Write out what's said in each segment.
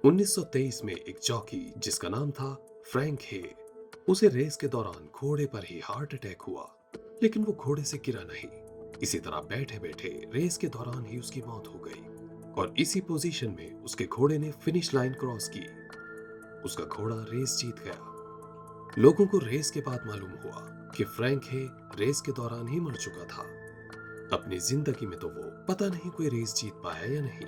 1923 में एक जॉकी जिसका नाम था फ्रैंक हे, उसे रेस के दौरान घोड़े पर ही हार्ट अटैक हुआ, लेकिन वो घोड़े से गिरा नहीं। इसी तरह बैठे बैठे रेस के दौरान ही उसकी मौत हो गई और इसी पोजीशन में उसके घोड़े ने फिनिश लाइन क्रॉस की। उसका घोड़ा रेस जीत गया। लोगों को रेस के बाद मालूम हुआ कि फ्रैंक हे रेस के दौरान ही मर चुका था। अपनी जिंदगी में तो वो पता नहीं कोई रेस जीत पाया या नहीं,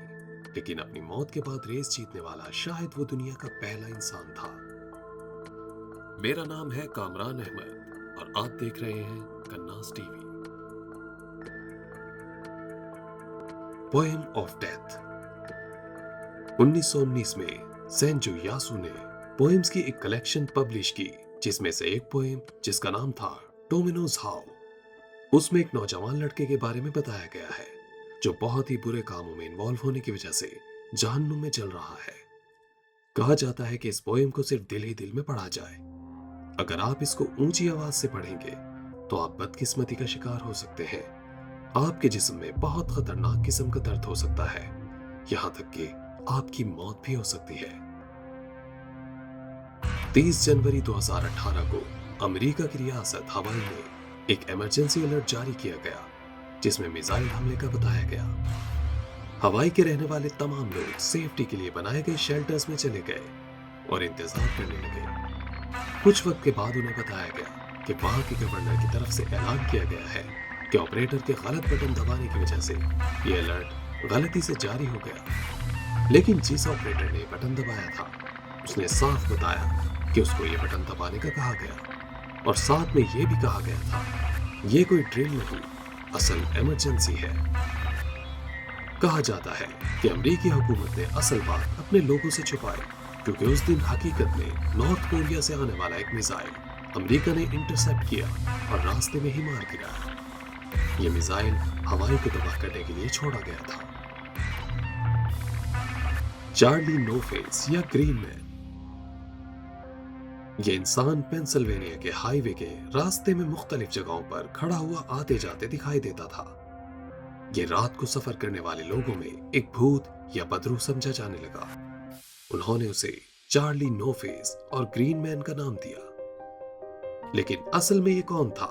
लेकिन अपनी मौत के बाद रेस जीतने वाला शायद वो दुनिया का पहला इंसान था। मेरा नाम है कामरान अहमद और आप देख रहे हैं कन्नास टीवी। Poem of death. 1919 में सेंजू यासु ने पोएम्स की एक कलेक्शन पब्लिश की, जिसमें से एक पोएम जिसका नाम था टोमिनोज हाउ। उसमें एक नौजवान लड़के के बारे में बताया गया है जो बहुत ही बुरे कामों में इन्वॉल्व होने की वजह से जहन्नुम में जल रहा है। कहा जाता है कि इस पोएम को सिर्फ दिल ही दिल में पढ़ा जाए। अगर आप इसको ऊंची आवाज से पढ़ेंगे तो आप बदकिस्मती का शिकार हो सकते हैं। आपके जिस्म में बहुत खतरनाक किस्म का दर्द हो सकता है, यहां तक कि आपकी मौत भी हो सकती है। 30 जनवरी 2018 को अमेरिका की रियासत हवाई में एक इमरजेंसी अलर्ट जारी किया गया, जिसमें मिसाइल हमले का बताया गया। हवाई के रहने वाले तमाम लोग सेफ्टी के लिए बनाए गए शेल्टर्स में चले गए और इंतजार करने लगे। कुछ वक्त के बाद उन्हें बताया गया कि वहां के गवर्नर की तरफ से ऐलान किया गया है कि ऑपरेटर के गलत बटन दबाने की वजह से यह अलर्ट गलती से जारी हो गया। लेकिन जिस ऑपरेटर ने बटन दबाया था उसने साफ बताया कि उसको यह बटन दबाने का कहा गया और साथ में यह भी कहा गया था यह कोई ड्रिल नहीं, असल इमरजेंसी है। कहा जाता है कि अमेरिकी हुकूमत ने असल बात अपने लोगों से छुपाई, क्योंकि उस दिन हकीकत में नॉर्थ कोरिया से आने वाला एक मिसाइल अमेरिका ने इंटरसेप्ट किया और रास्ते में ही मार गिराया। यह मिसाइल हवाई को तबाह करने के लिए छोड़ा गया था। चार्ली नो फेस या ग्रीन मैन। यह इंसान पेंसिल्वेनिया के हाईवे के रास्ते में मुख्तलिफ जगहों पर खड़ा हुआ आते जाते दिखाई देता था। यह रात को सफर करने वाले लोगों में एक भूत या बदरू समझा जाने लगा। उन्होंने उसे चार्ली नो फेस और ग्रीन मैन का नाम दिया। लेकिन असल में ये कौन था?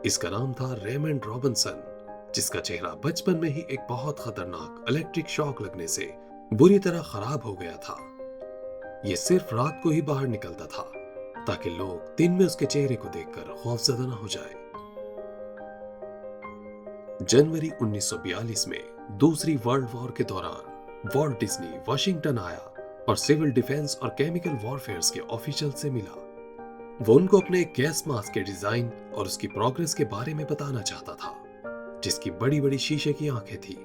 इसका नाम था रेमंड रॉबिन्सन, जिसका चेहरा बचपन में ही एक बहुत खतरनाक इलेक्ट्रिक शॉक लगने से बुरी तरह खराब हो गया था। ये सिर्फ रात को ही बाहर निकलता था ताकि लोग दिन में उसके चेहरे को देखकर खौफजदा न हो जाए। जनवरी 1942 में दूसरी वर्ल्ड वॉर के दौरान वॉल्ट डिज्नी वाशिंगटन आया और सिविल डिफेंस और केमिकल वॉरफेयर के ऑफिशियल से मिला। वो उनको अपने एक गैस मास्क के डिजाइन और उसकी प्रोग्रेस के बारे में बताना चाहता था, जिसकी बड़ी बड़ी शीशे की आंखें थी,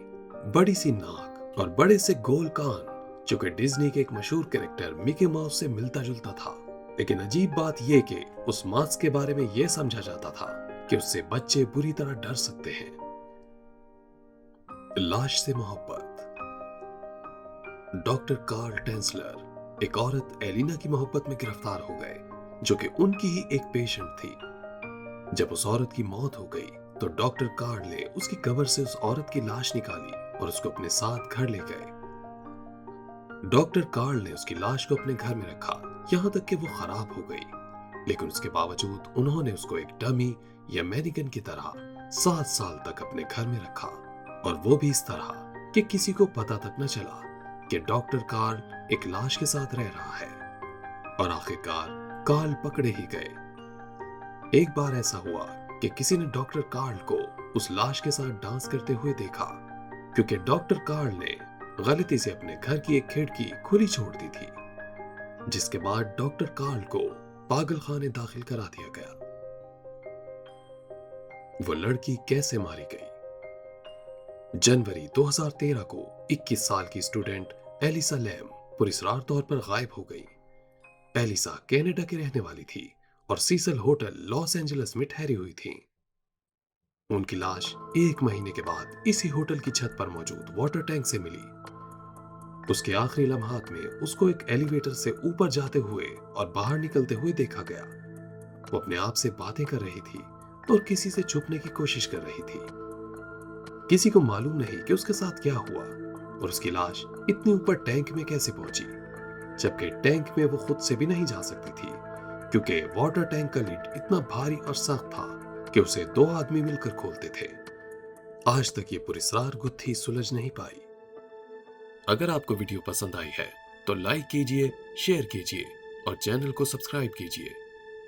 बड़ी सी नाक और बड़े से गोल कान, जो कि डिज्नी के एक मशहूर कैरेक्टर मिकी माउस से मिलता जुलता था। लेकिन अजीब बात यह कि उस मास्क के बारे में यह समझा जाता था कि उससे बच्चे बुरी तरह डर सकते हैं। लाश से मोहब्बत। डॉक्टर कार्ल टेंसलर एक औरत एलिना की मोहब्बत में गिरफ्तार हो गए, जो कि उनकी ही एक पेशेंट थी। जब उस औरत की मौत हो गई तो डॉक्टर कार्ल ने उसकी कब्र से उस औरत की लाश निकाली और उसको अपने साथ घर ले गए। डॉक्टर कार्ल ने उसकी लाश को अपने घर में रखा, यहां तक कि वो खराब हो गई, लेकिन उसके बावजूद उन्होंने उसको एक डमी या मैनिकन की तरह 7 साल तक अपने घर में रखा, और वो भी इस तरह कि किसी को पता तक न चला कि डॉक्टर कार्ल एक लाश के साथ रह रहा है। और आखिरकार कार्ल पकड़े ही गए। एक बार ऐसा हुआ कि किसी ने डॉक्टर कार्ल को उस लाश के साथ डांस करते हुए देखा, क्योंकि डॉक्टर कार्ल ने गलती से अपने घर की एक खिड़की खुली छोड़ दी थी, जिसके बाद डॉक्टर कार्ल को पागलखाने दाखिल करा दिया गया। वो लड़की कैसे मारी गई? जनवरी 2013 को 21 साल की स्टूडेंट एलिसा लैम पुरस्कार तौर पर गायब हो गई। एलिसा कनाडा की रहने वाली थी और सीसल होटल लॉस एंजलिस में ठहरी हुई थी। उनकी लाश 1 महीने के बाद इसी होटल की छत पर मौजूद वाटर टैंक से मिली। उसके आखिरी लम्हात में उसको एक एलिवेटर से ऊपर जाते हुए और बाहर निकलते हुए देखा गया। वो अपने आप से बातें कर रही थी और किसी से छुपने की कोशिश कर रही थी। किसी को मालूम नहीं कि उसके साथ क्या हुआ और उसकी लाश इतनी ऊपर टैंक में कैसे पहुंची। जबकि टैंक में वो खुद से भी नहीं जा सकती थी, क्योंकि वाटर टैंक का लिड इतना भारी और सख्त था कि उसे 2 आदमी मिलकर खोलते थे। आज तक ये पुरस्कार गुत्थी सुलझ नहीं पाई। अगर आपको वीडियो पसंद आई है तो लाइक कीजिए, शेयर कीजिए और चैनल को सब्सक्राइब कीजिए।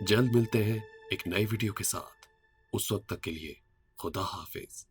जल्द मिलते हैं एक नई वीडियो के साथ। उस वक्त तक के लिए खुदा हाफिज।